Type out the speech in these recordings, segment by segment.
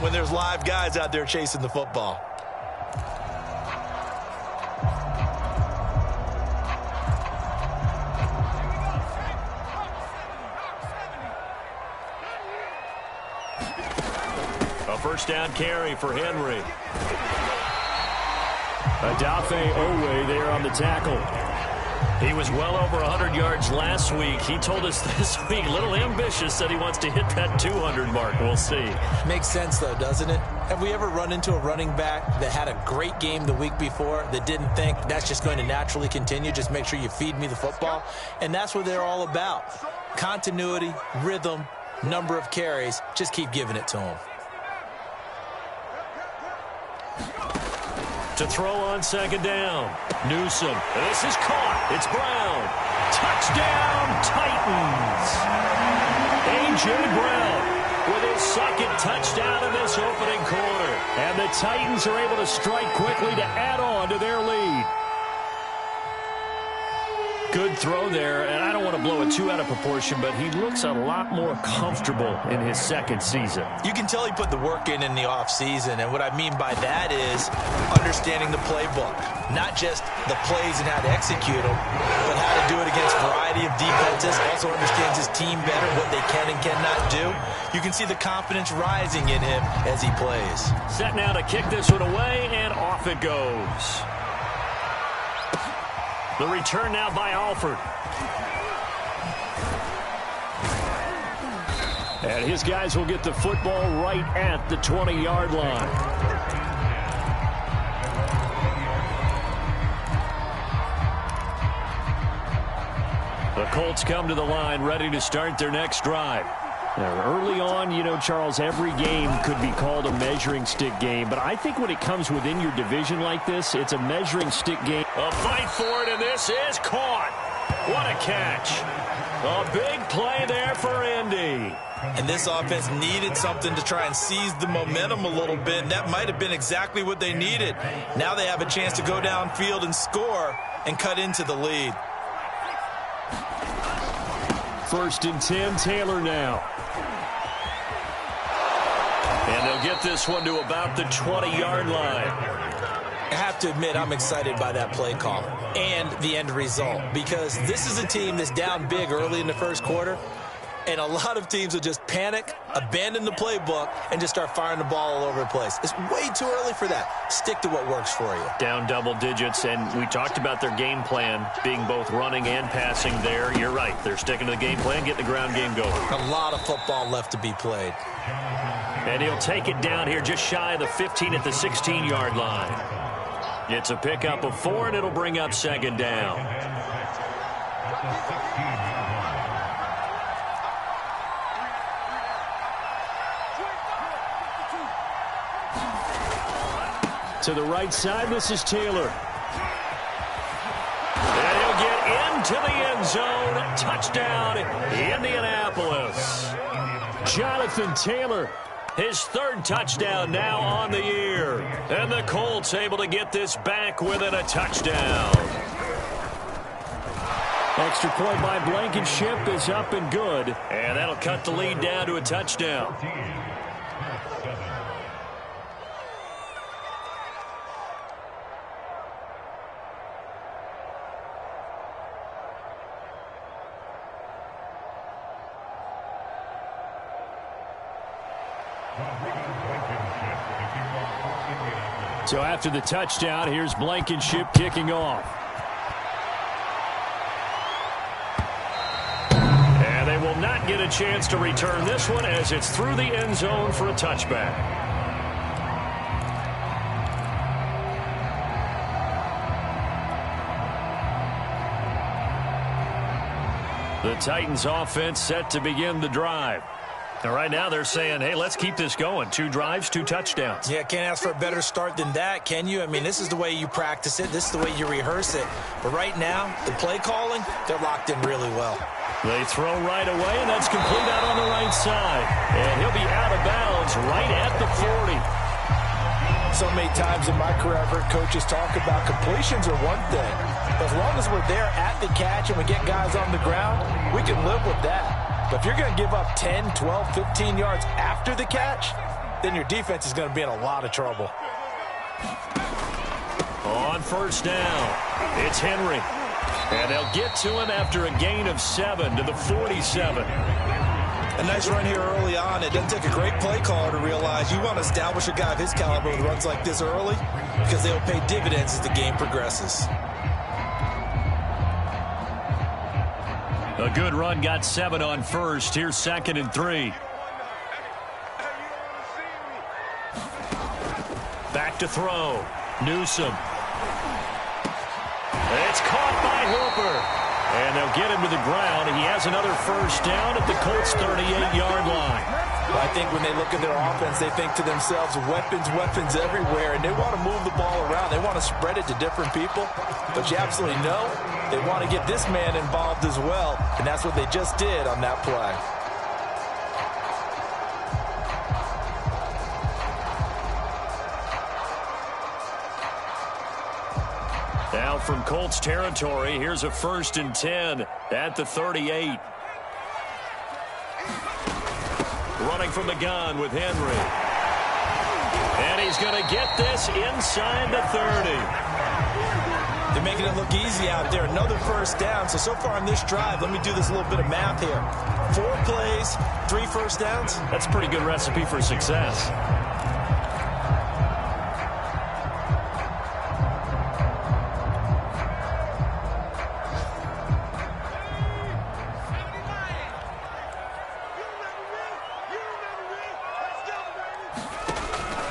when there's live guys out there chasing the football. A first down carry for Henry. Adafe Owe there on the tackle. He was well over 100 yards last week. He told us this week, a little ambitious, that he wants to hit that 200 mark. We'll see. Makes sense, though, doesn't it? Have we ever run into a running back that had a great game the week before that didn't think that's just going to naturally continue? Just make sure you feed me the football. And that's what they're all about. Continuity, rhythm, number of carries. Just keep giving it to them. To throw on second down. Newsom. This is caught. It's Brown. Touchdown, Titans. A.J. Brown with his second touchdown in this opening quarter. And the Titans are able to strike quickly to add on to their lead. Good throw there, and I don't want to blow it too out of proportion, but he looks a lot more comfortable in his second season. You can tell he put the work in the offseason, and what I mean by that is understanding the playbook. Not just the plays and how to execute them, but how to do it against a variety of defenses. Also understands his team better, what they can and cannot do. You can see the confidence rising in him as he plays. Set now to kick this one away, and off it goes. The return now by Alford. And his guys will get the football right at the 20-yard line. The Colts come to the line ready to start their next drive. Now, early on, you know, Charles, every game could be called a measuring stick game. But I think when it comes within your division like this, it's a measuring stick game. A fight for it, and this is caught. What a catch. A big play there for Indy. And this offense needed something to try and seize the momentum a little bit. And that might have been exactly what they needed. Now they have a chance to go downfield and score and cut into the lead. 1st and 10, Taylor now. And they'll get this one to about the 20-yard line. I have to admit, I'm excited by that play call and the end result, because this is a team that's down big early in the first quarter, and a lot of teams will just panic, abandon the playbook, and just start firing the ball all over the place. It's way too early for that. Stick to what works for you. Down double digits, and we talked about their game plan being both running and passing there. You're right. They're sticking to the game plan, getting the ground game going. A lot of football left to be played. And he'll take it down here just shy of the 15 at the 16-yard line. It's a pickup of 4, and it'll bring up second down. To the right side, this is Taylor. And he'll get into the end zone. Touchdown, Indianapolis. Jonathan Taylor, his 3rd touchdown now on the year. And the Colts able to get this back within a touchdown. Extra point by Blankenship is up and good. And that'll cut the lead down to a touchdown. So after the touchdown, here's Blankenship kicking off. And they will not get a chance to return this one as it's through the end zone for a touchback. The Titans offense set to begin the drive. And right now they're saying, hey, let's keep this going. 2 drives, 2 touchdowns. Yeah, can't ask for a better start than that, can you? I mean, this is the way you practice it. This is the way you rehearse it. But right now, the play calling, they're locked in really well. They throw right away, and that's complete out on the right side. And he'll be out of bounds right at the 40. So many times in my career, I've heard coaches talk about completions are one thing. But as long as we're there at the catch and we get guys on the ground, we can live with that. But if you're going to give up 10, 12, 15 yards after the catch, then your defense is going to be in a lot of trouble. On first down, it's Henry. And they'll get to him after a gain of 7 to the 47. A nice run here early on. It doesn't take a great play caller to realize you want to establish a guy of his caliber with runs like this early because they'll pay dividends as the game progresses. A good run got 7 on first. Here's 2nd and 3. Back to throw. Newsom. It's caught by Hooper. And they'll get him to the ground. He has another first down at the Colts' 38-yard line. Well, I think when they look at their offense, they think to themselves, weapons everywhere, and they want to move the ball around. They want to spread it to different people. But you absolutely know they want to get this man involved as well, and that's what they just did on that play. Now from Colts territory, here's a 1st and 10 at the 38. Running from the gun with Henry. And he's going to get this inside the 30. They're making it look easy out there. Another first down. So far on this drive, let me do this little bit of math here. 4 plays, 3 first downs. That's a pretty good recipe for success.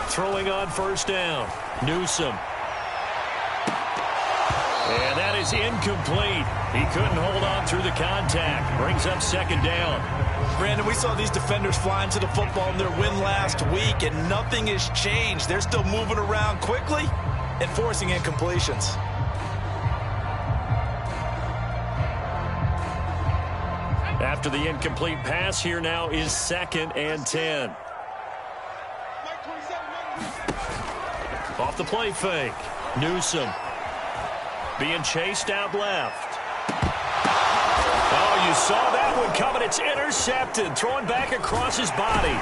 Throwing on first down. Newsom. And that is incomplete. He couldn't hold on through the contact. Brings up 2nd down. Brandon, we saw these defenders flying to the football in their win last week, and nothing has changed. They're still moving around quickly and forcing incompletions. After the incomplete pass, here now is 2nd and 10. Off the play fake. Newsom being chased out left. Oh, you saw that one coming. It's intercepted. Throwing back across his body.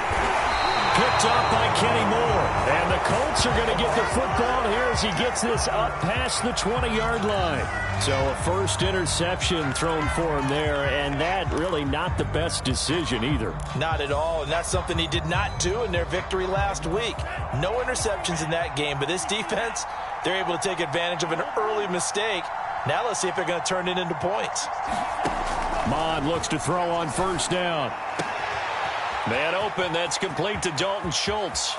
Picked up by Kenny Moore. And the Colts are going to get the football here as he gets this up past the 20-yard line. So a first interception thrown for him there, and that really not the best decision either. Not at all, and that's something he did not do in their victory last week. No interceptions in that game, but this defense, they're able to take advantage of an early mistake. Now let's see if they're going to turn it into points. Mond looks to throw on first down. Man open, that's complete to Dalton Schultz.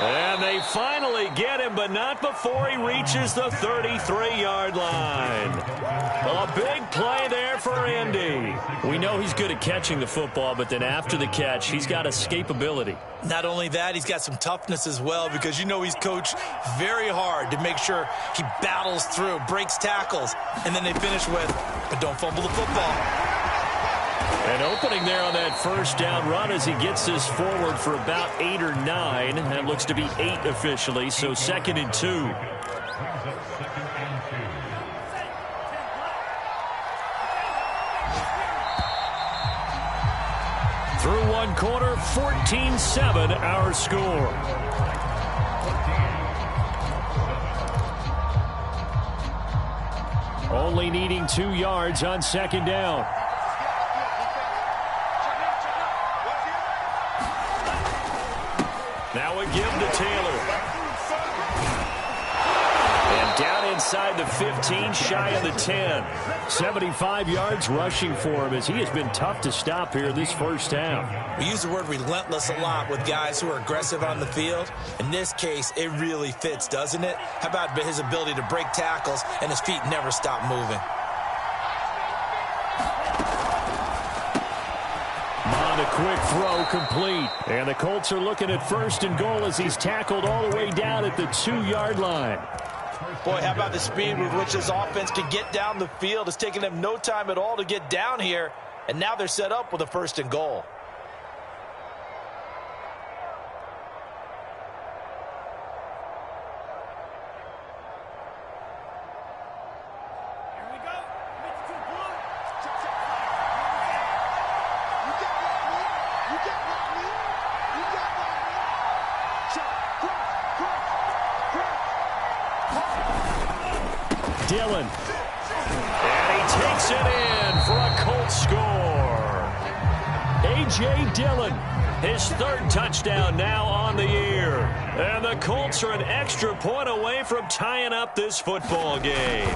And they finally get him, but not before he reaches the 33-yard line. A big play there for Indy. We know he's good at catching the football, but then after the catch, he's got escapability. Not only that, he's got some toughness as well, because you know he's coached very hard to make sure he battles through, breaks tackles, and then they finish with, but don't fumble the football. An opening there on that first down run as he gets this forward for about 8 or 9. That looks to be 8 officially, so 2nd and 2. Through one quarter, 14-7 our score. Only needing 2 yards on 2nd down. Now a give to Taylor. And down inside the 15, shy of the 10. 75 yards rushing for him as he has been tough to stop here this first half. We use the word relentless a lot with guys who are aggressive on the field. In this case, it really fits, doesn't it? How about his ability to break tackles and his feet never stop moving? A quick throw complete. And the Colts are looking at 1st and goal as he's tackled all the way down at the 2-yard line. Boy, how about the speed with which this offense can get down the field? It's taken them no time at all to get down here. And now they're set up with a 1st and goal. You got Dillon. And he takes it in for a Colts score. A.J. Dillon, his third touchdown now on the year. And the Colts are an extra point away from tying up this football game.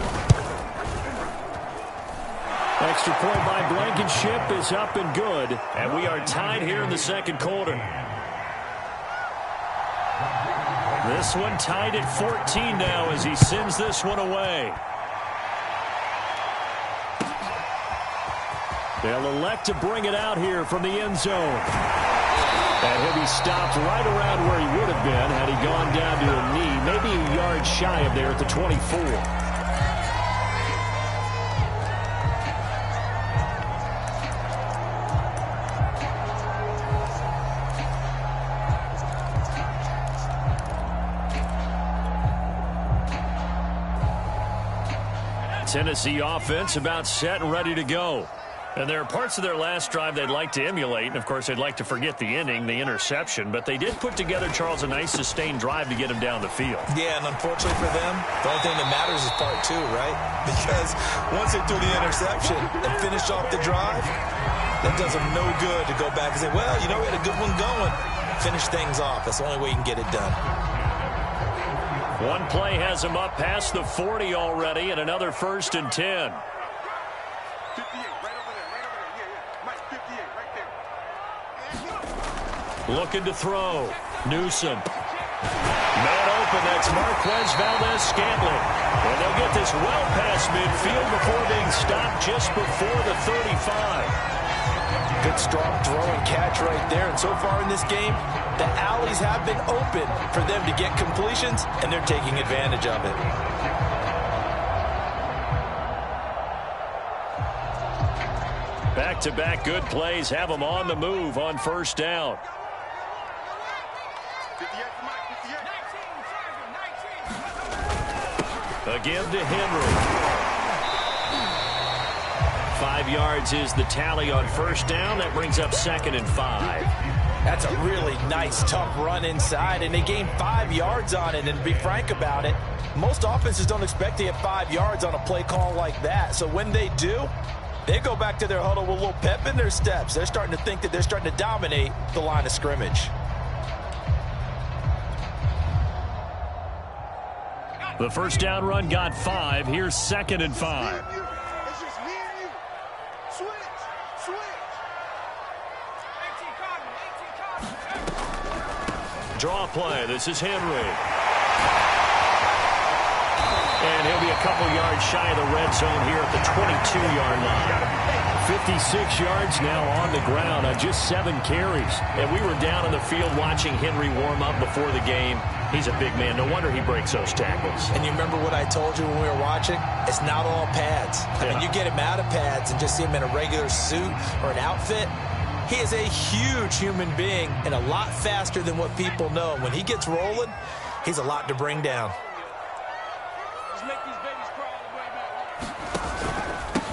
Extra point by Blankenship is up and good. And we are tied here in the second quarter. This one tied at 14 now as he sends this one away. They'll elect to bring it out here from the end zone. And he'll be stopped right around where he would have been had he gone down to a knee, maybe a yard shy of there at the 24. Tennessee offense about set and ready to go. And there are parts of their last drive they'd like to emulate. And, of course, they'd like to forget the inning, the interception. But they did put together, Charles, a nice sustained drive to get him down the field. Yeah, and unfortunately for them, the only thing that matters is part two, right? Because once they threw the interception and finished off the drive, that does them no good to go back and say, well, you know, we had a good one going. Finish things off. That's the only way you can get it done. One play has him up past the 40 already, and another 1st and 10. Looking to throw. Newsom. Man open, that's Marquez Valdez-Scantling. And they'll get this well past midfield before being stopped just before the 35. Good strong throw and catch right there. And so far in this game, the alleys have been open for them to get completions, and they're taking advantage of it. Back-to-back good plays have them on the move on first down. Again to Henry. 5 yards is the tally on first down. That brings up 2nd and 5. That's a really nice, tough run inside, and they gained 5 yards on it. And to be frank about it, most offenses don't expect to get 5 yards on a play call like that. So when they do, they go back to their huddle with a little pep in their steps. They're starting to think that they're starting to dominate the line of scrimmage. The first down run got 5. Here's 2nd and 5. Draw play. This is Henry. And he'll be a couple yards shy of the red zone here at the 22-yard line. 56 yards now on the ground on just 7 carries. And we were down in the field watching Henry warm up before the game. He's a big man. No wonder he breaks those tackles. And you remember what I told you when we were watching? It's not all pads. I mean, you get him out of pads and just see him in a regular suit or an outfit. He is a huge human being and a lot faster than what people know. When he gets rolling, he's a lot to bring down.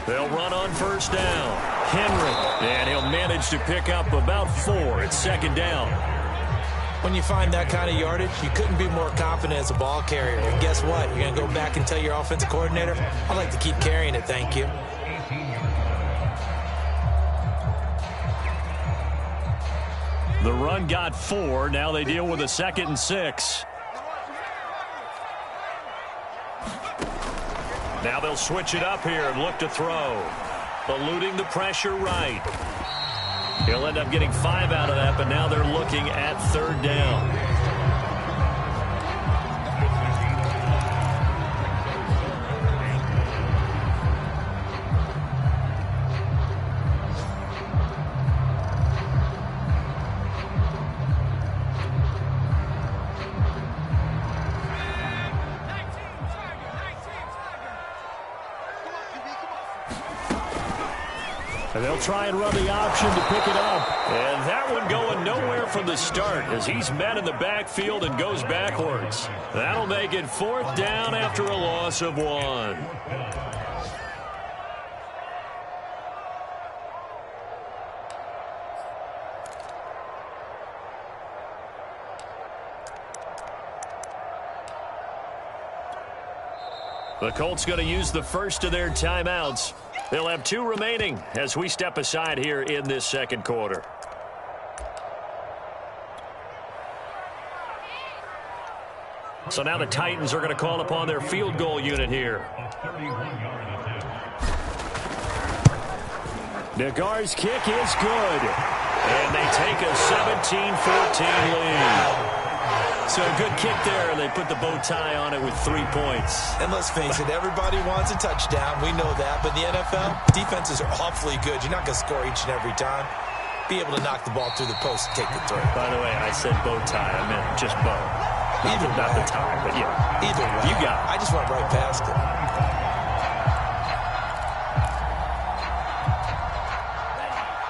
They'll run on first down. Henry. And he'll manage to pick up about 4. It's 2nd down. When you find that kind of yardage, you couldn't be more confident as a ball carrier. And guess what? You're going to go back and tell your offensive coordinator, I'd like to keep carrying it, thank you. The run got 4. Now they deal with a 2nd and 6. Now they'll switch it up here and look to throw. Eluding the pressure right. He'll end up getting 5 out of that, but now they're looking at 3rd down. And they'll try and run the option to pick it up. And that one going nowhere from the start as he's met in the backfield and goes backwards. That'll make it 4th down after a loss of 1. The Colts going to use the first of their timeouts. They'll have 2 remaining as we step aside here in this second quarter. So now the Titans are going to call upon their field goal unit here. Nagar's kick is good. And they take a 17-14 lead. So a good kick there. They put the bow tie on it with 3 points. And let's face it, everybody wants a touchdown. We know that. But in the NFL, defenses are awfully good. You're not going to score each and every time. Be able to knock the ball through the post and take the throw. By the way, I said bow tie. I meant just bow. Not the tie, but yeah. Either way. You got it. I just went right past it.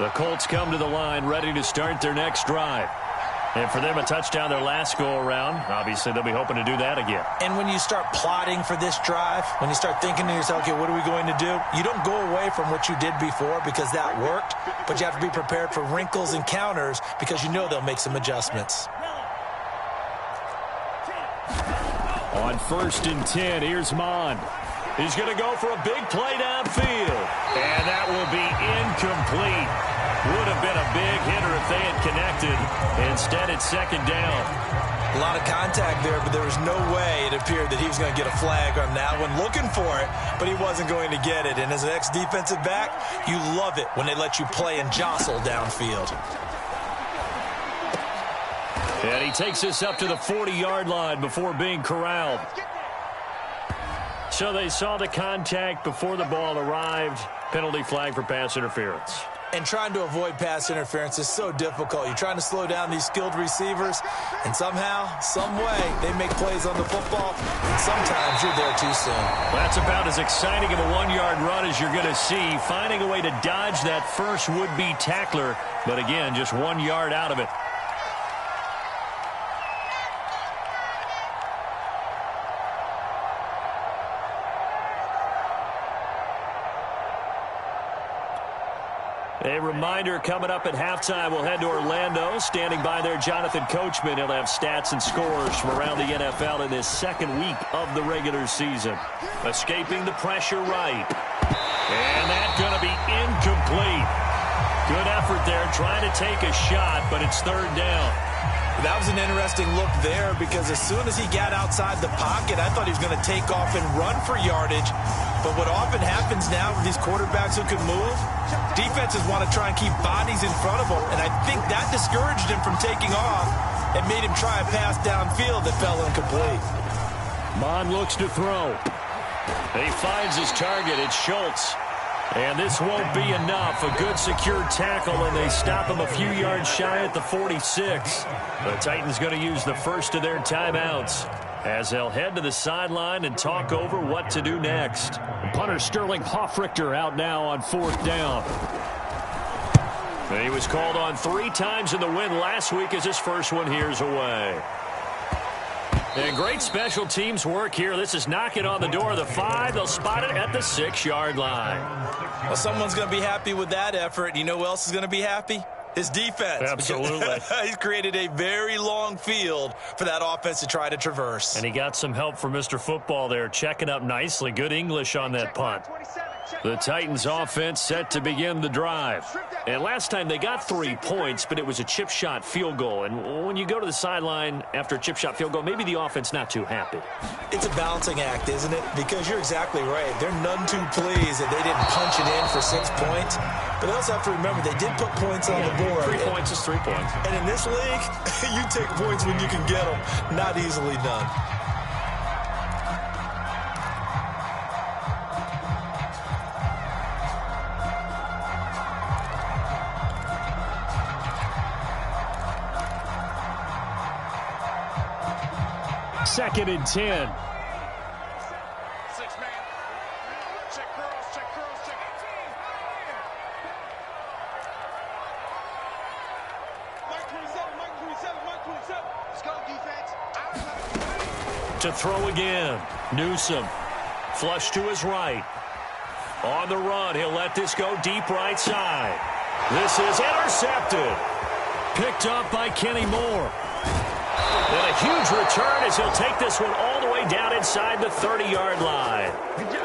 The Colts come to the line ready to start their next drive. And for them, a touchdown their last go-around. Obviously, they'll be hoping to do that again. And when you start plotting for this drive, when you start thinking to yourself, okay, what are we going to do? You don't go away from what you did before because that worked, but you have to be prepared for wrinkles and counters because you know they'll make some adjustments. On 1st and 10, here's Mond. He's going to go for a big play downfield. And that will be incomplete. Would have been a big hitter if they had connected. Instead, it's 2nd down. A lot of contact there, but there was no way it appeared that he was going to get a flag on that one. Looking for it, but he wasn't going to get it. And as an ex-defensive back, you love it when they let you play and jostle downfield. And he takes this up to the 40-yard line before being corralled. So they saw the contact before the ball arrived. Penalty flag for pass interference. And trying to avoid pass interference is so difficult. You're trying to slow down these skilled receivers, and somehow, some way, they make plays on the football, and sometimes you're there too soon. That's about as exciting of a 1-yard run as you're going to see, finding a way to dodge that first would-be tackler, but again, just 1 yard out of it. A reminder coming up at halftime, we'll head to Orlando. Standing by there, Jonathan Coachman. He'll have stats and scores from around the NFL in this second week of the regular season. Escaping the pressure right. And that's going to be incomplete. Good effort there, trying to take a shot, but it's 3rd down. That was an interesting look there because as soon as he got outside the pocket, I thought he was going to take off and run for yardage. But what often happens now with these quarterbacks who can move, defenses want to try and keep bodies in front of them. And I think that discouraged him from taking off and made him try a pass downfield that fell incomplete. Mond looks to throw. And he finds his target. It's Schultz. And this won't be enough. A good secure tackle, and they stop him a few yards shy at the 46. The Titans going to use the first of their timeouts as they'll head to the sideline and talk over what to do next. Punter Sterling Hoffrichter out now on 4th down. And he was called on 3 times in the win last week as his first one here's away. And great special teams work here. This is knocking on the door of the 5. They'll spot it at the 6-yard line. Well, someone's going to be happy with that effort. You know who else is going to be happy? His defense. Absolutely. He's created a very long field for that offense to try to traverse. And he got some help from Mr. Football there, checking up nicely. Good English on that punt. The Titans offense set to begin the drive. And last time they got 3 points, but it was a chip shot field goal. And when you go to the sideline after a chip shot field goal, maybe the offense not too happy. It's a balancing act, isn't it? Because you're exactly right. They're none too pleased that they didn't punch it in for 6 points. But they also have to remember they did put points on the board. 3 points is 3 points. And in this league, you take points when you can get them. Not easily done. Second and 10. 6-man. Check girls, check girls, check 18. Mike 27, Mike 27, Mike 27. Let's go, defense. To throw again. Newsome. Flush to his right. On the run, he'll let this go deep right side. This is intercepted. Picked up by Kenny Moore. And a Huge return as he'll take this one all the way down inside the 30-yard line.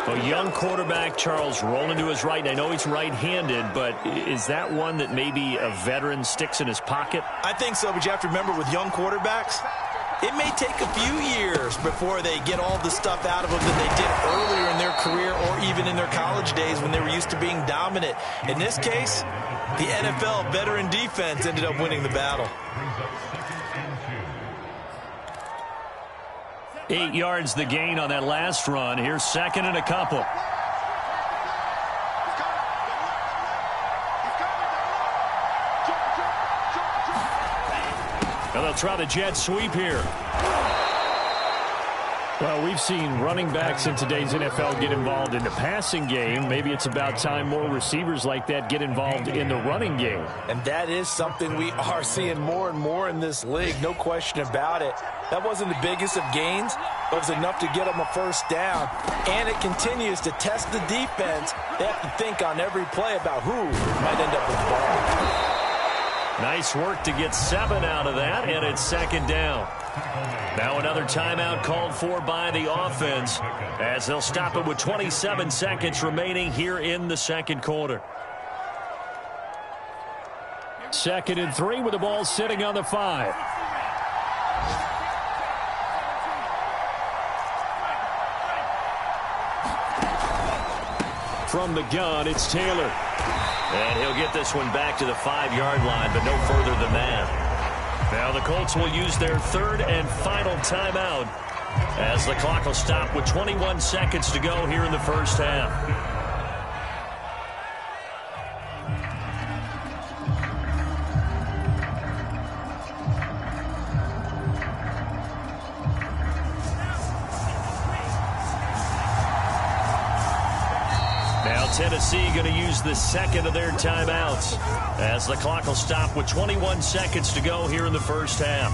A young quarterback, Charles, rolling to his right. I know he's right-handed, but is that one that maybe a veteran sticks in his pocket? I think so, but you have to remember with young quarterbacks, it may take a few years before they get all the stuff out of them that they did earlier in their career or even in their college days when they were used to being dominant. In this case, the NFL veteran defense ended up winning the battle. 8 yards the gain on that last run. Here's second and a couple. And they'll try the jet sweep here. Well, we've seen running backs in today's NFL get involved in the passing game. Maybe it's about time more receivers like that get involved in the running game. And that is something we are seeing more and more in this league, no question about it. That wasn't the biggest of gains, but it was enough to get them a first down. And it continues to test the defense. They have to think on every play about who might end up with the ball. Nice work to get 7 out of that, and it's second down. Now another timeout called for by the offense as they'll stop it with 27 seconds remaining here in the second quarter. 2nd and 3 with the ball sitting on the 5. From the gun, it's Taylor. And he'll get this one back to the 5-yard line, but no further than that. Now the Colts will use their 3rd and final timeout as the clock will stop with 21 seconds to go here in the first half. Now Tennessee going to use the 2nd of their timeouts as the clock will stop with 21 seconds to go here in the first half.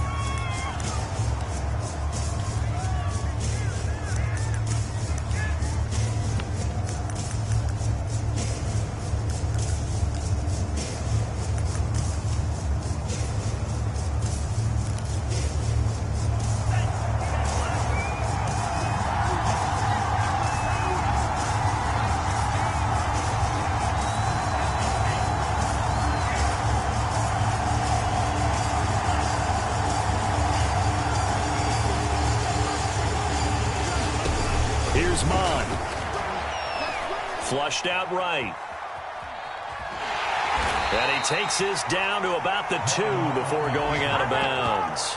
Here's Mond. Flushed out right. And he takes this down to about the 2 before going out of bounds.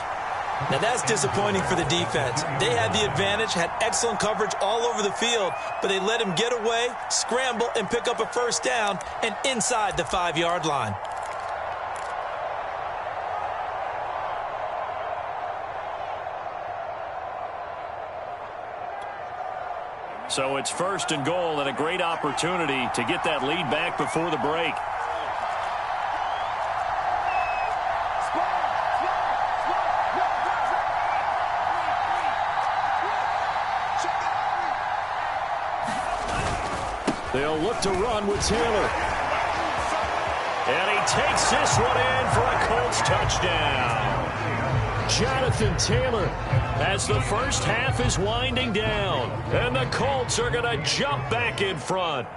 Now that's disappointing for the defense. They had the advantage, had excellent coverage all over the field, but they let him get away, scramble, and pick up a first down and inside the 5-yard line. So it's 1st and goal and a great opportunity to get that lead back before the break. They'll look to run with Taylor. And he takes this one in for a Colts touchdown. Jonathan Taylor as the first half is winding down. And the Colts are going to jump back in front.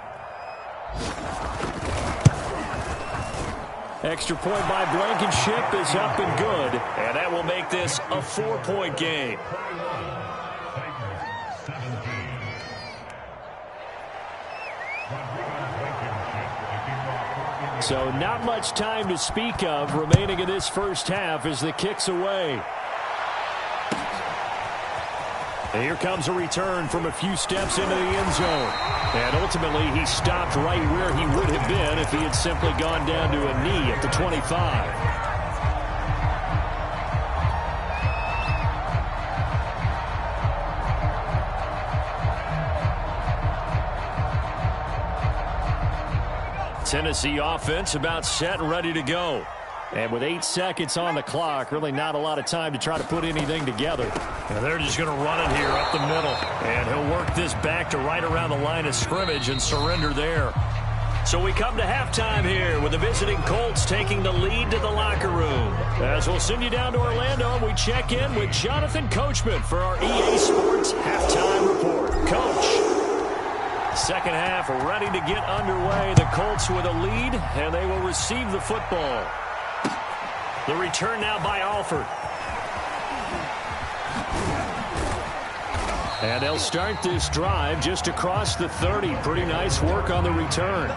Extra point by Blankenship is up and good. And that will make this a 4-point game. So not much time to speak of remaining in this first half as the kick's away. And here comes a return from a few steps into the end zone. And ultimately, he stopped right where he would have been if he had simply gone down to a knee at the 25. Tennessee offense about set and ready to go. And with 8 seconds on the clock, really not a lot of time to try to put anything together. And they're just going to run it here up the middle. And he'll work this back to right around the line of scrimmage and surrender there. So we come to halftime here with the visiting Colts taking the lead to the locker room. As we'll send you down to Orlando, we check in with Jonathan Coachman for our EA Sports Halftime Report. Coach, second half ready to get underway. The Colts with a lead, and they will receive the football. The return now by Alford. And they'll start this drive just across the 30. Pretty nice work on the return.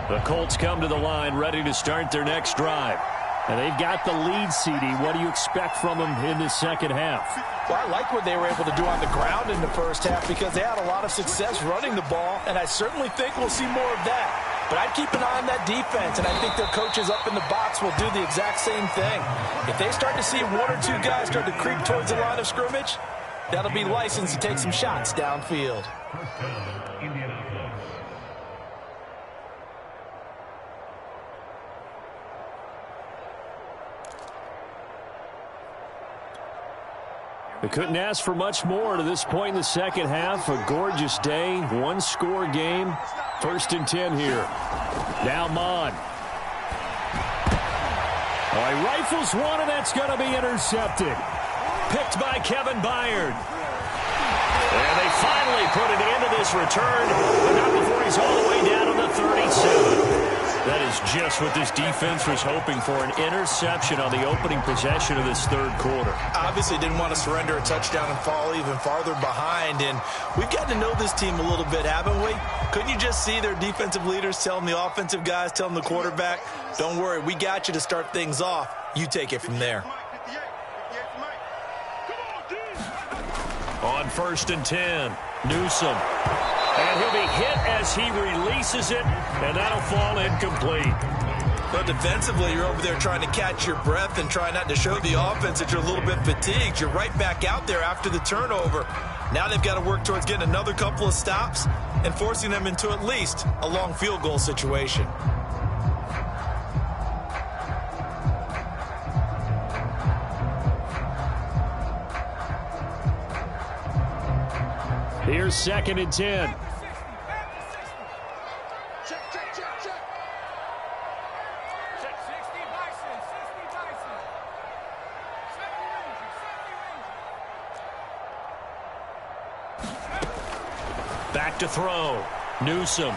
The Colts come to the line ready to start their next drive. And they've got the lead, CD. What do you expect from them in this second half? Well, I like what they were able to do on the ground in the first half because they had a lot of success running the ball, and I certainly think we'll see more of that. But I'd keep an eye on that defense, and I think their coaches up in the box will do the exact same thing. If they start to see one or two guys start to creep towards the line of scrimmage, that'll be license to take some shots downfield. They couldn't ask for much more to this point in the second half. A gorgeous day, one-score game. 1st and 10 here. Now Mon. Oh, he rifles one, and that's going to be intercepted. Picked by Kevin Byard. And they finally put an end to this return, but not before he's all the way down to the 37. That is just what this defense was hoping for, an interception on the opening possession of this third quarter. Obviously didn't want to surrender a touchdown and fall even farther behind, and we've gotten to know this team a little bit, haven't we? Couldn't you just see their defensive leaders telling the offensive guys, telling the quarterback, don't worry, we got you to start things off. You take it from there. On 1st and 10, Newsom. And he'll be hit as he releases it, and that'll fall incomplete. But defensively, you're over there trying to catch your breath and try not to show the offense that you're a little bit fatigued. You're right back out there after the turnover. Now they've got to work towards getting another couple of stops and forcing them into at least a long field goal situation. Here's 2nd and 10. Back to throw. Newsom. Nowhere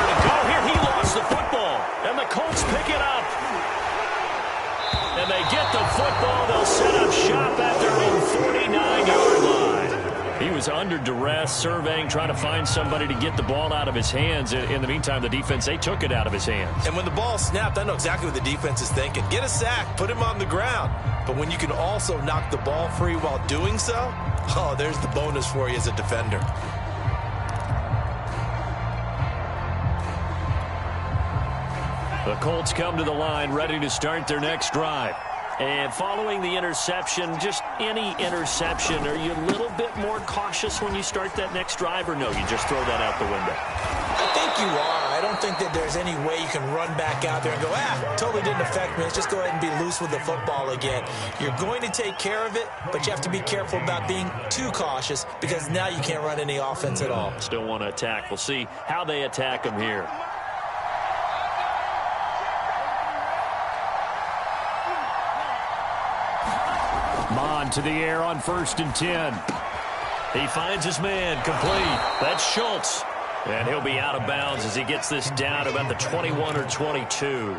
to go here. He lost the football. And the Colts pick it up. And they get the football. They'll set up shop at their own 49-yard line. He was under duress, surveying, trying to find somebody to get the ball out of his hands. In the meantime, the defense, they took it out of his hands. And when the ball snapped, I know exactly what the defense is thinking. Get a sack, put him on the ground. But when you can also knock the ball free while doing so, oh, there's the bonus for you as a defender. The Colts come to the line ready to start their next drive. And following the interception, just any interception, are you a little bit more cautious when you start that next drive, or no, you just throw that out the window? I think you are. I don't think that there's any way you can run back out there and go, totally didn't affect me. Let's just go ahead and be loose with the football again. You're going to take care of it, but you have to be careful about being too cautious because now you can't run any offense at all. Still want to attack. We'll see how they attack them here. Mon to the air on 1st and 10. He finds his man, complete. That's Schultz. And he'll be out of bounds as he gets this down about the 21 or 22.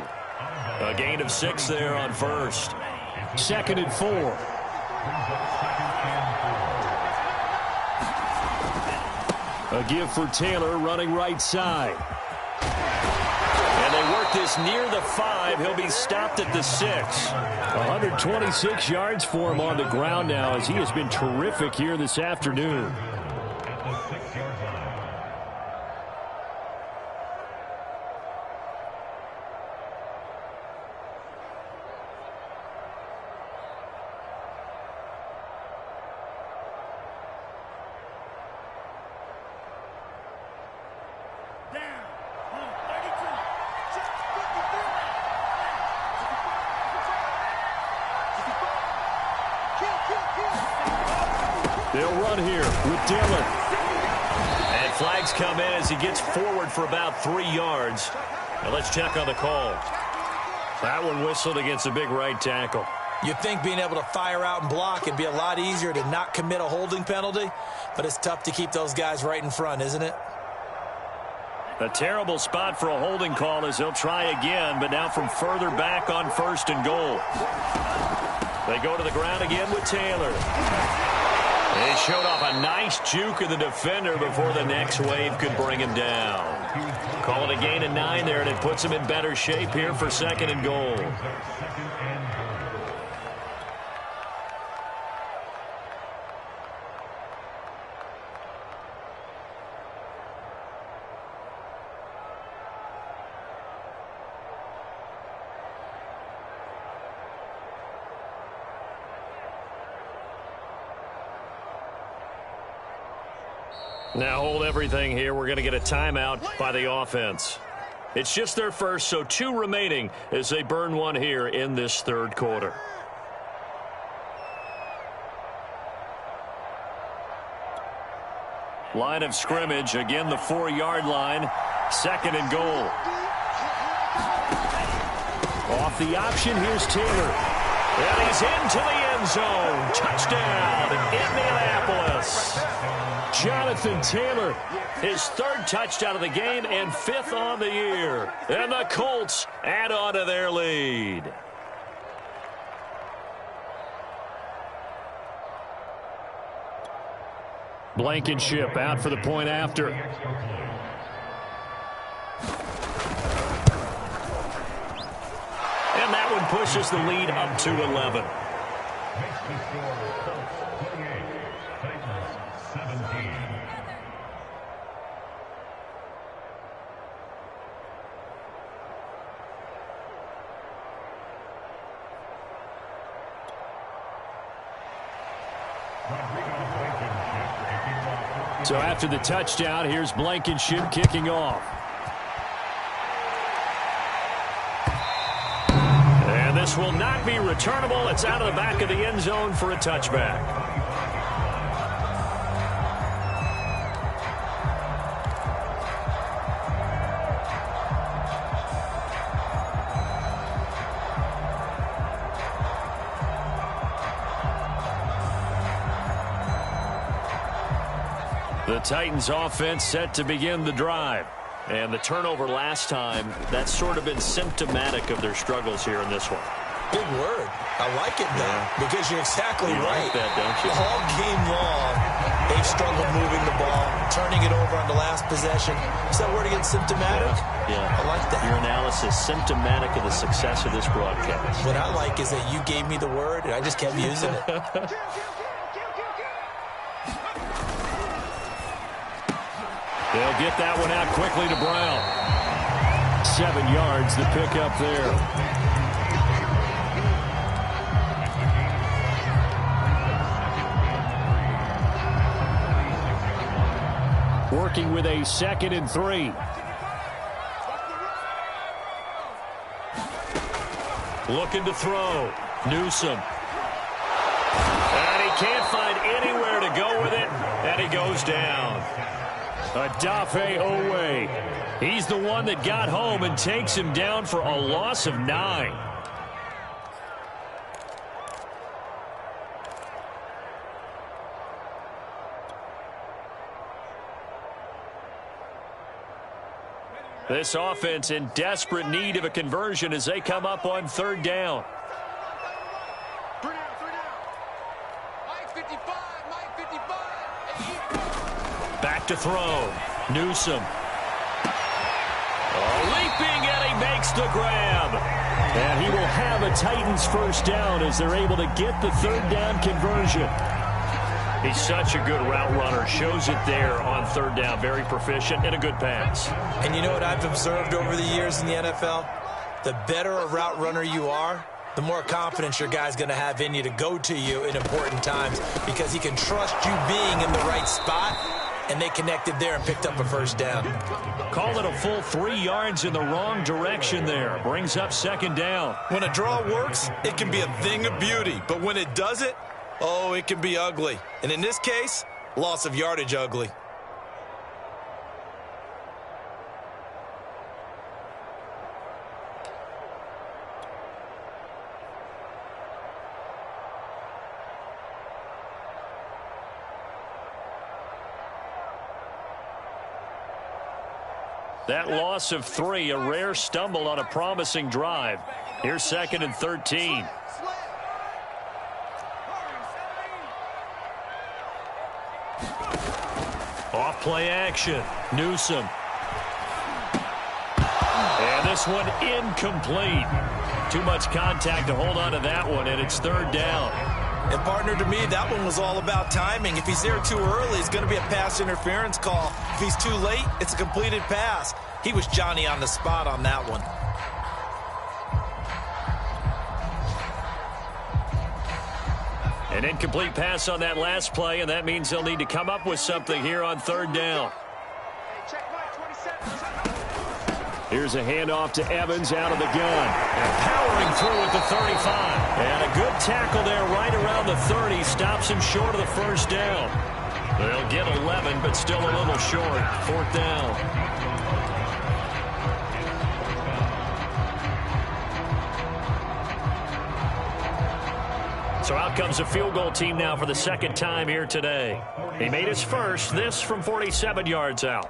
A gain of 6 there on 1st. 2nd and 4. A give for Taylor running right side. And they work this near the 5. He'll be stopped at the 6. 126 yards for him on the ground now as he has been terrific here this afternoon. They'll run here with Dillon. And flags come in as he gets forward for about 3 yards. Now let's check on the call. That one whistled against a big right tackle. You'd think being able to fire out and block would be a lot easier to not commit a holding penalty, but it's tough to keep those guys right in front, isn't it? A terrible spot for a holding call as they'll try again, but now from further back on 1st and goal. They go to the ground again with Taylor. They showed off a nice juke of the defender before the next wave could bring him down. Call it a gain of 9 there, and it puts him in better shape here for 2nd and goal. Now hold everything here. We're going to get a timeout by the offense. It's just their first, so 2 remaining as they burn one here in this 3rd quarter. Line of scrimmage, again the 4-yard line, 2nd and goal. Off the option, here's Taylor. And he's into the end zone. Touchdown, Indianapolis. Jonathan Taylor, his 3rd touchdown of the game and 5th on the year. And the Colts add on to their lead. Blankenship out for the point after. And that one pushes the lead up to 11. So after the touchdown, here's Blankenship kicking off. And this will not be returnable. It's out of the back of the end zone for a touchback. The Titans offense set to begin the drive. And the turnover last time, that's sort of been symptomatic of their struggles here in this one. Big word. I like it, though, because you're exactly right. Like that, don't you? All game long, they've struggled moving the ball, turning it over on the last possession. Is that word again, symptomatic? Yeah. I like that. Your analysis, symptomatic of the success of this broadcast. What I like is that you gave me the word, and I just kept using it. They'll get that one out quickly to Brown. 7 yards, the pickup there. Working with a 2nd and 3. Looking to throw. Newsome. And he can't find anywhere to go with it, and he goes down. Adafe Owe. He's the one that got home and takes him down for a loss of 9. This offense in desperate need of a conversion as they come up on 3rd down. Back to throw. Newsome. Leaping, and he makes the grab. And he will have a Titans 1st down as they're able to get the 3rd down conversion. He's such a good route runner. Shows it there on 3rd down. Very proficient and a good pass. And you know what I've observed over the years in the NFL? The better a route runner you are, the more confidence your guy's going to have in you to go to you in important times because he can trust you being in the right spot, and they connected there and picked up a 1st down. Call it a full 3 yards in the wrong direction there. Brings up 2nd down. When a draw works, it can be a thing of beauty. But when it doesn't, Oh, it can be ugly. And in this case, loss of yardage ugly. That loss of 3, a rare stumble on a promising drive. Here's 2nd and 13. Off play action. Newsome. And this one incomplete. Too much contact to hold on to that one, and it's 3rd down. And partner, to me, that one was all about timing. If he's there too early, it's going to be a pass interference call. If he's too late, it's a completed pass. He was Johnny on the spot on that one. An incomplete pass on that last play, and that means they'll need to come up with something here on 3rd down. Here's a handoff to Evans out of the gun. And powering through at the 35. And a good tackle there right around the 30. Stops him short of the 1st down. They'll get 11, but still a little short. 4th down. So out comes a field goal team now for the 2nd time here today. He made his first, this from 47 yards out.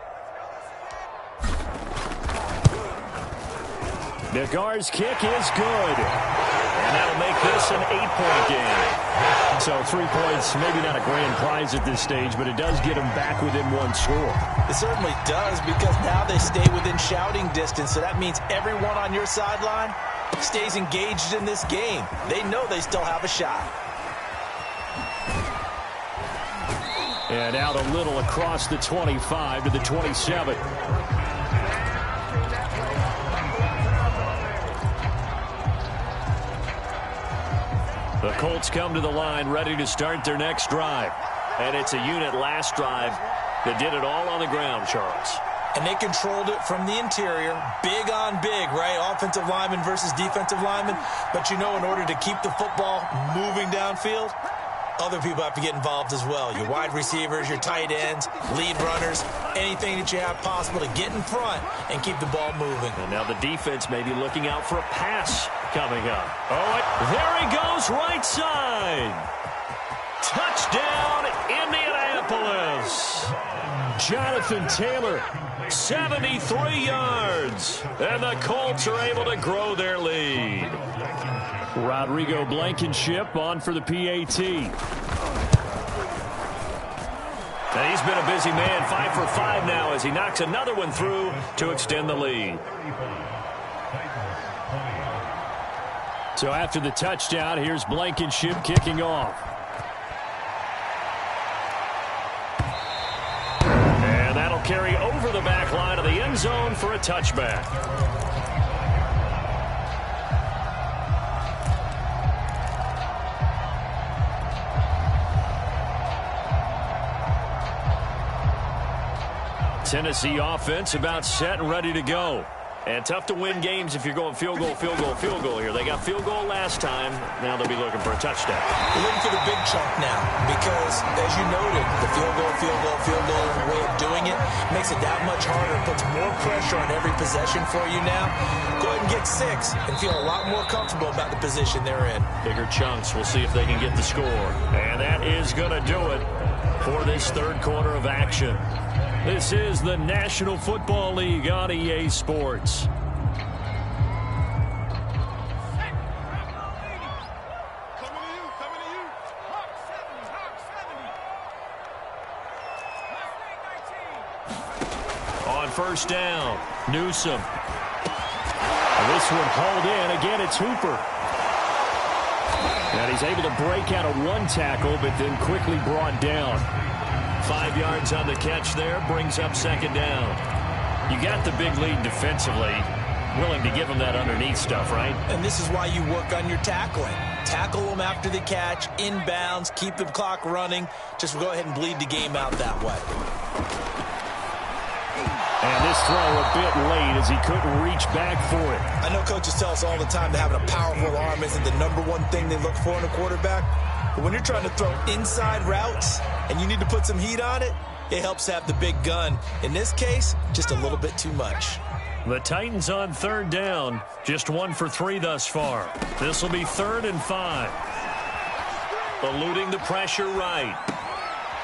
Nagar's kick is good. And that'll make this an 8-point game. So 3 points, maybe not a grand prize at this stage, but it does get them back within 1 score. It certainly does, because now they stay within shouting distance. So that means everyone on your sideline stays engaged in this game. They know they still have a shot. And out a little across the 25 to the 27. The Colts come to the line ready to start their next drive. And it's a unit last drive that did it all on the ground, Charles. And they controlled it from the interior. Big on big, right? Offensive lineman versus defensive lineman. But you know, in order to keep the football moving downfield, other people have to get involved as well. Your wide receivers, your tight ends, lead runners, anything that you have possible to get in front and keep the ball moving. And now the defense may be looking out for a pass coming up. Oh, there he goes, right side. Touchdown, Indianapolis. Jonathan Taylor, 73 yards. And the Colts are able to grow their lead. Rodrigo Blankenship on for the PAT. And he's been a busy man, 5 for 5 now as he knocks another one through to extend the lead. So after the touchdown, here's Blankenship kicking off. And that'll carry over the back line of the end zone for a touchback. Tennessee offense about set and ready to go. And tough to win games if you're going field goal, field goal, field goal here. They got field goal last time. Now they'll be looking for a touchdown. They're looking for the big chunk now because, as you noted, the field goal way of doing it makes it that much harder. Puts more pressure on every possession for you now. Go ahead and get 6 and feel a lot more comfortable about the position they're in. Bigger chunks. We'll see if they can get the score. And that is going to do it for this 3rd quarter of action. This is the National Football League on EA Sports. On 1st down, Newsome. And this one hauled in. Again, it's Hooper. And he's able to break out of 1 tackle, but then quickly brought down. 5 yards on the catch there, brings up 2nd down. You got the big lead defensively. Willing to give them that underneath stuff, right? And this is why you work on your tackling. Tackle them after the catch, inbounds, keep the clock running. Just go ahead and bleed the game out that way. And this throw a bit late as he couldn't reach back for it. I know coaches tell us all the time that having a powerful arm isn't the #1 thing they look for in a quarterback. But when you're trying to throw inside routes and you need to put some heat on it, it helps have the big gun. In this case, just a little bit too much. The Titans on 3rd down. Just 1 for 3 thus far. This will be 3rd and 5. Eluding the pressure right.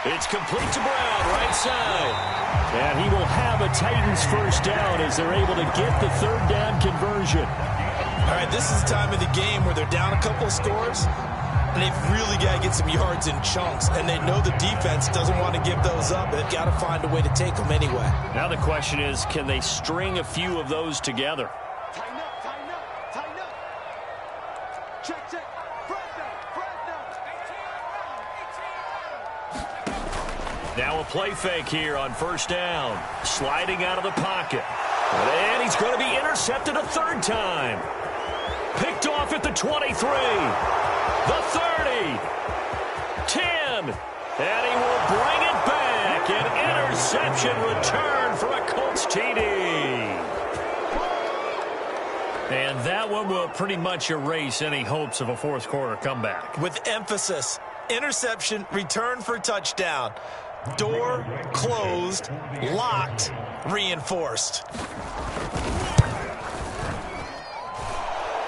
It's complete to Brown, right side. And he will have a Titans first down as they're able to get the 3rd down conversion. All right, this is the time of the game where they're down a couple of scores, and they've really got to get some yards in chunks, and they know the defense doesn't want to give those up. They've got to find a way to take them anyway. Now the question is, can they string a few of those together? Tighten up, tighten up, tighten up. Check, check. First down, first down. Now a play fake here on 1st down. Sliding out of the pocket. And he's going to be intercepted a 3rd time. Picked off at the 23. The 30. 10. And he will bring it back. An interception return for a Colts TD. And that one will pretty much erase any hopes of a 4th quarter comeback. With emphasis, interception, return for touchdown. Door closed, locked, reinforced.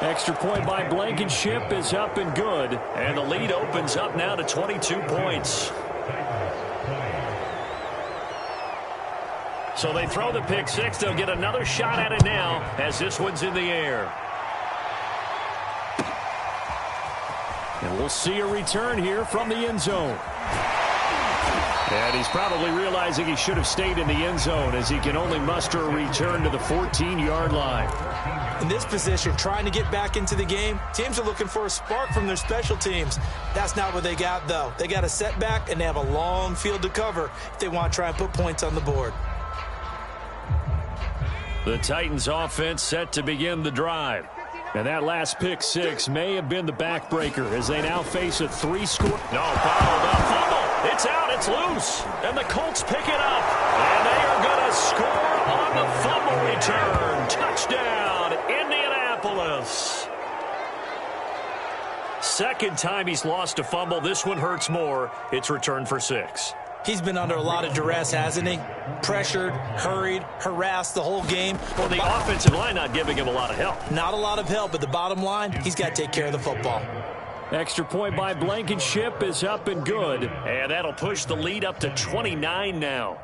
Extra point by Blankenship is up and good. And the lead opens up now to 22 points. So they throw the pick 6. They'll get another shot at it now as this one's in the air. And we'll see a return here from the end zone. And he's probably realizing he should have stayed in the end zone as he can only muster a return to the 14-yard line. In this position, trying to get back into the game, teams are looking for a spark from their special teams. That's not what they got, though. They got a setback, and they have a long field to cover if they want to try and put points on the board. The Titans offense set to begin the drive. And that last pick 6 may have been the backbreaker as they now face a 3-score. No, fouled up, fumble. It's out, it's loose. And the Colts pick it up. And they are going to score on the fumble return. Touchdown, Indianapolis. Second time he's lost a fumble. This one hurts more. It's returned for 6. He's been under a lot of duress, hasn't he? Pressured, hurried, harassed the whole game. Well, the offensive line not giving him a lot of help. Not a lot of help, but the bottom line, he's got to take care of the football. Extra point by Blankenship is up and good. And that'll push the lead up to 29 now.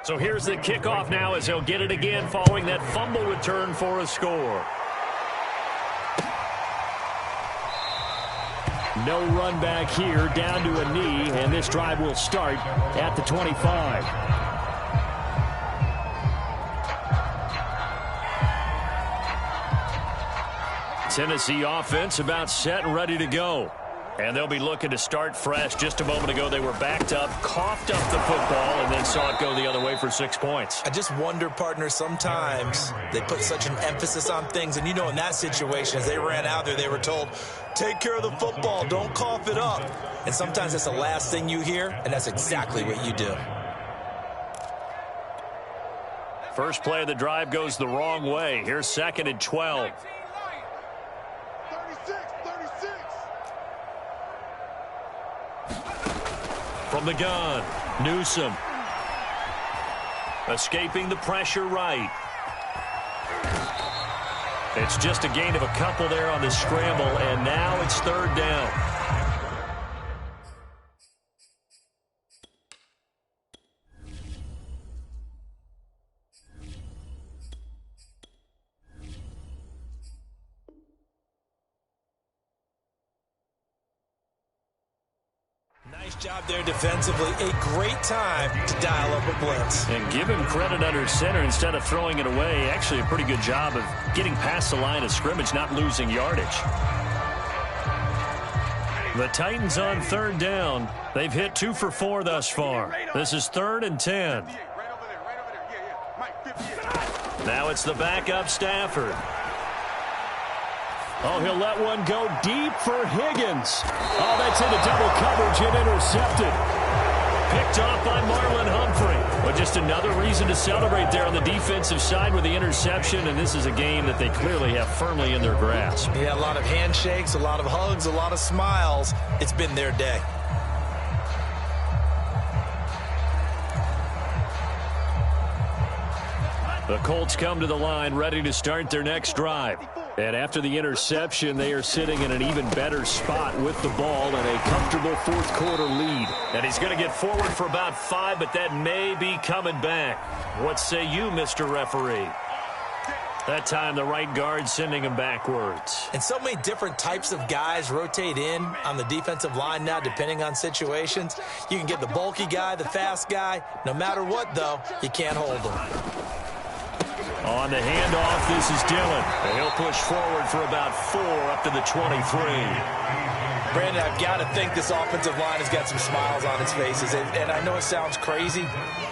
So here's the kickoff now as he'll get it again following that fumble return for a score. No run back here, down to a knee, and this drive will start at the 25. Tennessee offense about set and ready to go. And they'll be looking to start fresh. Just a moment ago, they were backed up, coughed up the football, and then saw it go the other way for 6 points. I just wonder, partner, sometimes they put such an emphasis on things. And, you know, in that situation, as they ran out there, they were told, take care of the football, don't cough it up. And sometimes that's the last thing you hear, and that's exactly what you do. First play of the drive goes the wrong way. Here's 2nd and 12. 36. From the gun, Newsom. Escaping the pressure right. It's just a gain of a couple there on the scramble, and now it's 3rd down. Nice job there defensively. A great time to dial up a blitz. And give him credit under center instead of throwing it away. Actually a pretty good job of getting past the line of scrimmage, not losing yardage. The Titans on 3rd down. They've hit 2 for 4 thus far. This is 3rd and 10. Now it's the backup Stafford. Oh, he'll let one go deep for Higgins. Oh, that's into double coverage and intercepted. picked off by Marlon Humphrey. But just another reason to celebrate there on the defensive side with the interception, and this is a game that they clearly have firmly in their grasp. Yeah, a lot of handshakes, a lot of hugs, a lot of smiles. It's been their day. The Colts come to the line ready to start their next drive. And after the interception, they are sitting in an even better spot with the ball and a comfortable fourth-quarter lead. And he's going to get forward for about 5, but that may be coming back. What say you, Mr. Referee? That time, the right guard sending him backwards. And so many different types of guys rotate in on the defensive line now, depending on situations. You can get the bulky guy, the fast guy. No matter what, though, you can't hold him. On the handoff, this is Dillon. And he'll push forward for about 4 up to the 23. Brandon, I've got to think this offensive line has got some smiles on its faces. And I know it sounds crazy,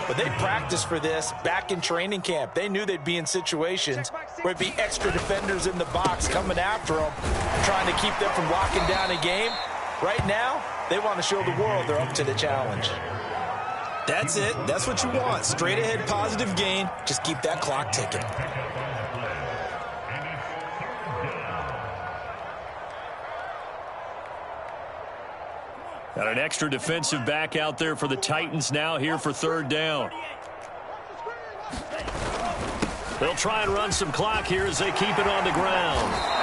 but they practiced for this back in training camp. They knew they'd be in situations where it'd be extra defenders in the box coming after them, trying to keep them from locking down a game. Right now, they want to show the world they're up to the challenge. That's it. That's what you want. Straight ahead, positive gain. Just keep that clock ticking. Got an extra defensive back out there for the Titans now here for third down. They'll try and run some clock here as they keep it on the ground.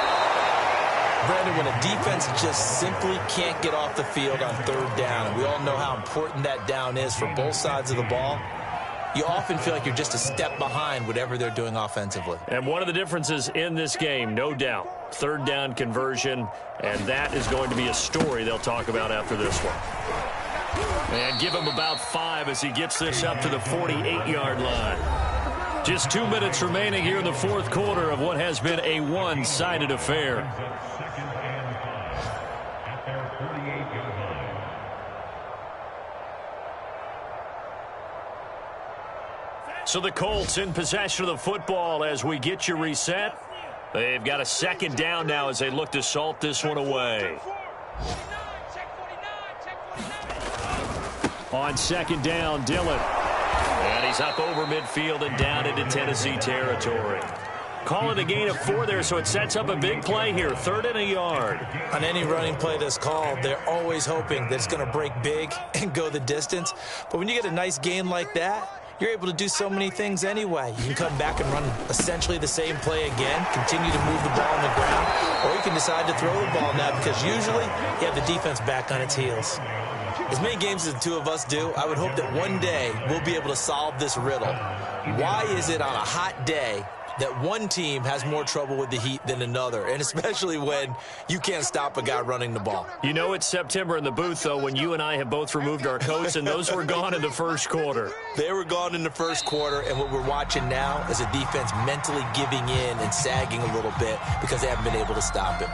Brandon, when a defense just simply can't get off the field on third down, and we all know how important that down is for both sides of the ball, you often feel like you're just a step behind whatever they're doing offensively. And one of the differences in this game, no doubt, third down conversion, and that is going to be a story they'll talk about after this one. And give him about 5 as he gets this up to the 48-yard line. Just 2 minutes remaining here in the fourth quarter of what has been a one-sided affair. So the Colts in possession of the football as we get you reset. They've got a second down now as they look to salt this one away. On second down, Dillon. And he's up over midfield and down into Tennessee territory. Call it a gain of 4 there, so it sets up a big play here, 3rd and a yard. On any running play that's called, they're always hoping that it's going to break big and go the distance. But when you get a nice gain like that, you're able to do so many things anyway. You can come back and run essentially the same play again, continue to move the ball on the ground, or you can decide to throw the ball now because usually you have the defense back on its heels. As many games as the two of us do, I would hope that one day we'll be able to solve this riddle. Why is it on a hot day that one team has more trouble with the heat than another, and especially when you can't stop a guy running the ball? You know it's September in the booth, though, when you and I have both removed our coats, and those were gone in the first quarter. They were gone in the first quarter, and what we're watching now is a defense mentally giving in and sagging a little bit because they haven't been able to stop him.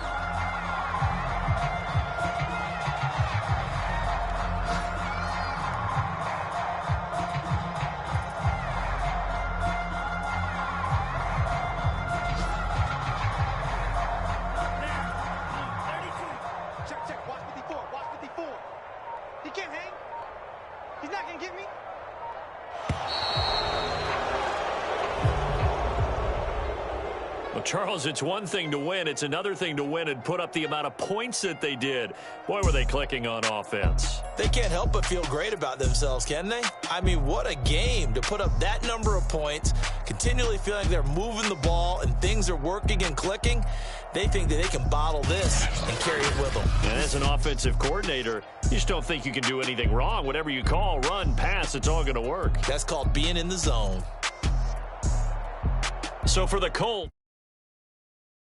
Charles, it's one thing to win. It's another thing to win and put up the amount of points that they did. Boy, were they clicking on offense. They can't help but feel great about themselves, can they? I mean, what a game to put up that number of points, continually feeling like they're moving the ball and things are working and clicking. They think that they can bottle this and carry it with them. And as an offensive coordinator, you just don't think you can do anything wrong. Whatever you call, run, pass, it's all going to work. That's called being in the zone. So for the Colts.